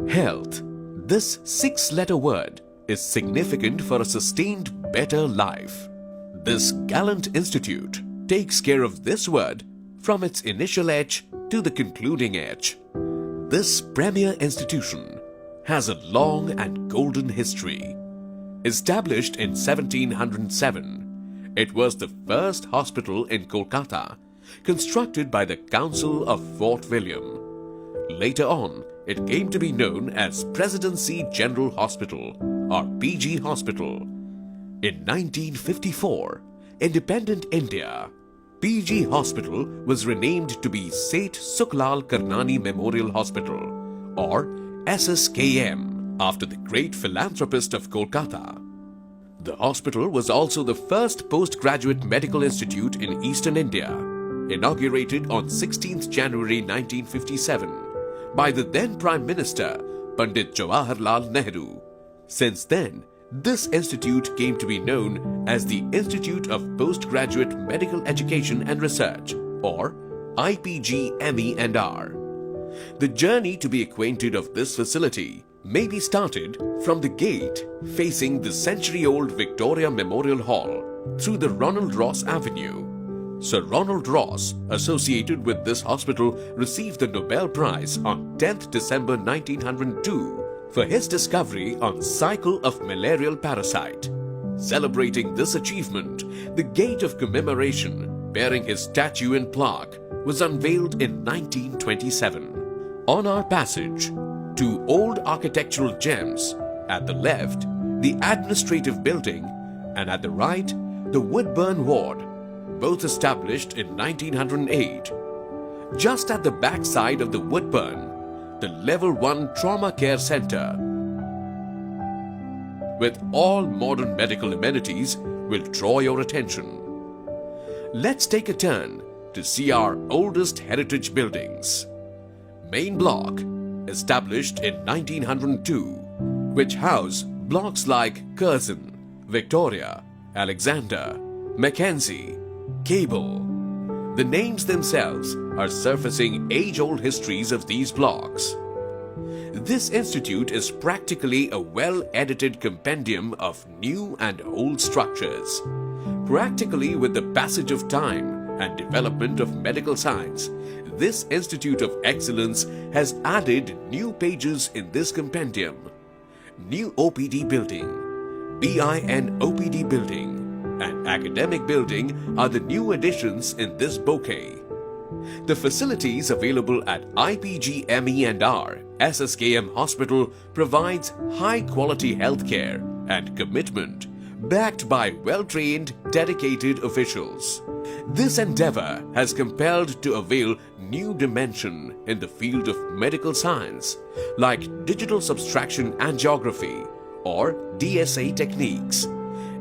Health. This six-letter word is significant for a sustained better life. This gallant institute takes care of this word from its initial H to the concluding H. This premier institution has a long and golden history. Established in 1707, it was the first hospital in Kolkata constructed by the Council of Fort William. Later on, it came to be known as Presidency General Hospital or PG Hospital. In 1954, independent India, PG Hospital was renamed to be Seth Sukhlal Karnani Memorial Hospital or SSKM after the great philanthropist of Kolkata. The hospital was also the first postgraduate medical institute in Eastern India, inaugurated on 16th January 1957 by the then Prime Minister Pandit Jawaharlal Nehru. Since then, this institute came to be known as the Institute of Postgraduate Medical Education and Research or Ipgmer. The journey to be acquainted of this facility may be started from the gate facing the century-old Victoria Memorial Hall through the Ronald Ross Avenue. Sir Ronald Ross, associated with this hospital, received the Nobel Prize on 10th December 1902 for his discovery on cycle of malarial parasite. Celebrating this achievement, the gate of commemoration bearing his statue and plaque was unveiled in 1927. On our passage to old architectural gems, at the left, the administrative building, and at the right, the Woodburn Ward, both established in 1908. Just at the back side of the Woodburn, the Level 1 Trauma Care Center, with all modern medical amenities, will draw your attention. Let's take a turn to see our oldest heritage buildings. Main block, established in 1902, which house blocks like Curzon, Victoria, Alexander, Mackenzie, Cable. The names themselves are surfacing age-old histories of these blocks. This institute is practically a well-edited compendium of new and old structures. Practically with the passage of time and development of medical science, this Institute of Excellence has added new pages in this compendium. New OPD building, BIN OPD building, and academic building are the new additions in this bouquet. The facilities available at Ipgmer SSKM Hospital provides high-quality healthcare and commitment backed by well-trained, dedicated officials. This endeavor has compelled to avail new dimension in the field of medical science like digital subtraction angiography or DSA techniques,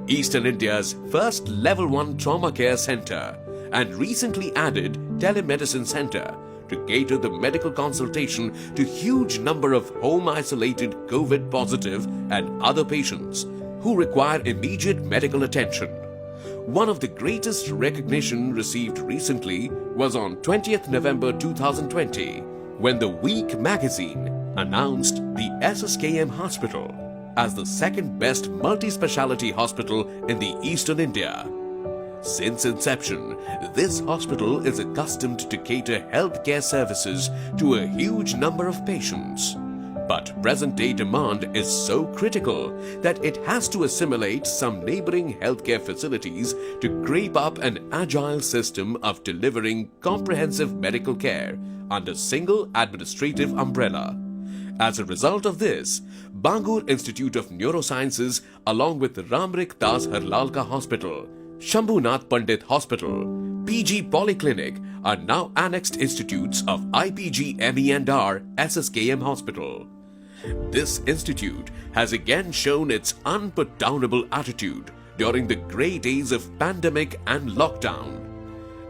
Eastern India's first Level 1 Trauma Care Center, and recently added Telemedicine Center to cater the medical consultation to huge number of home-isolated COVID-positive and other patients who require immediate medical attention. One of the greatest recognition received recently was on 20th November 2020 when the Week magazine announced the SSKM Hospital as the second best multi-speciality hospital in the Eastern India. Since inception, this hospital is accustomed to cater healthcare services to a huge number of patients. But present-day demand is so critical that it has to assimilate some neighboring healthcare facilities to create up an agile system of delivering comprehensive medical care under single administrative umbrella. As a result of this, Bangur Institute of Neurosciences along with Ramrik Das Harlalka Hospital, Shambhunath Pandit Hospital, PG Polyclinic are now annexed institutes of Ipgmer SSKM Hospital. This institute has again shown its unputdownable attitude during the grey days of pandemic and lockdown.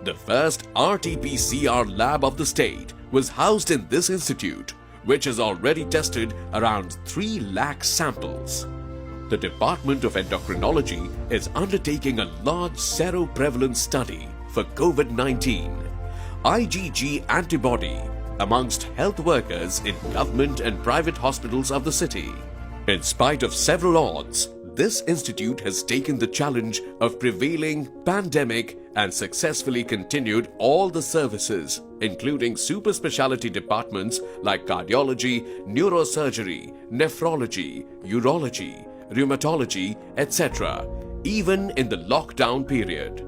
The first RT-PCR lab of the state was housed in this institute, which has already tested around 3 lakh samples. The Department of Endocrinology is undertaking a large seroprevalence study for COVID-19. IgG antibody amongst health workers in government and private hospitals of the city. In spite of several odds, this institute has taken the challenge of prevailing pandemic and successfully continued all the services, including super specialty departments like cardiology, neurosurgery, nephrology, urology, rheumatology, etc., even in the lockdown period.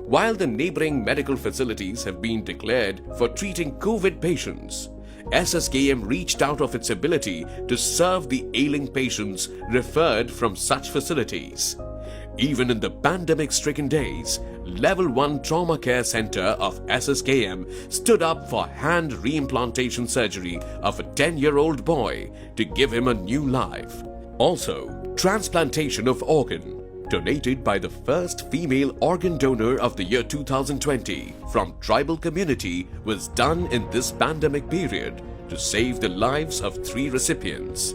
While the neighboring medical facilities have been declared for treating COVID patients, SSKM reached out of its ability to serve the ailing patients referred from such facilities. Even in the pandemic-stricken days, Level 1 Trauma Care Center of SSKM stood up for hand reimplantation surgery of a 10-year-old boy to give him a new life. Also, transplantation of organ donated by the first female organ donor of the year 2020 from tribal community was done in this pandemic period to save the lives of 3 recipients.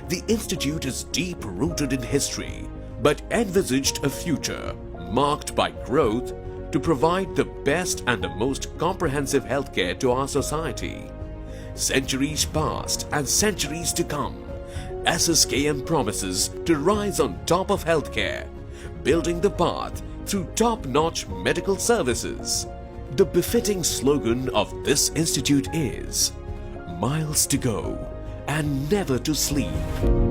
The institute is deep-rooted in history but envisaged a future marked by growth to provide the best and the most comprehensive healthcare to our society. Centuries past and centuries to come, SSKM promises to rise on top of healthcare, building the path through top-notch medical services. The befitting slogan of this institute is, "Miles to go and never to sleep."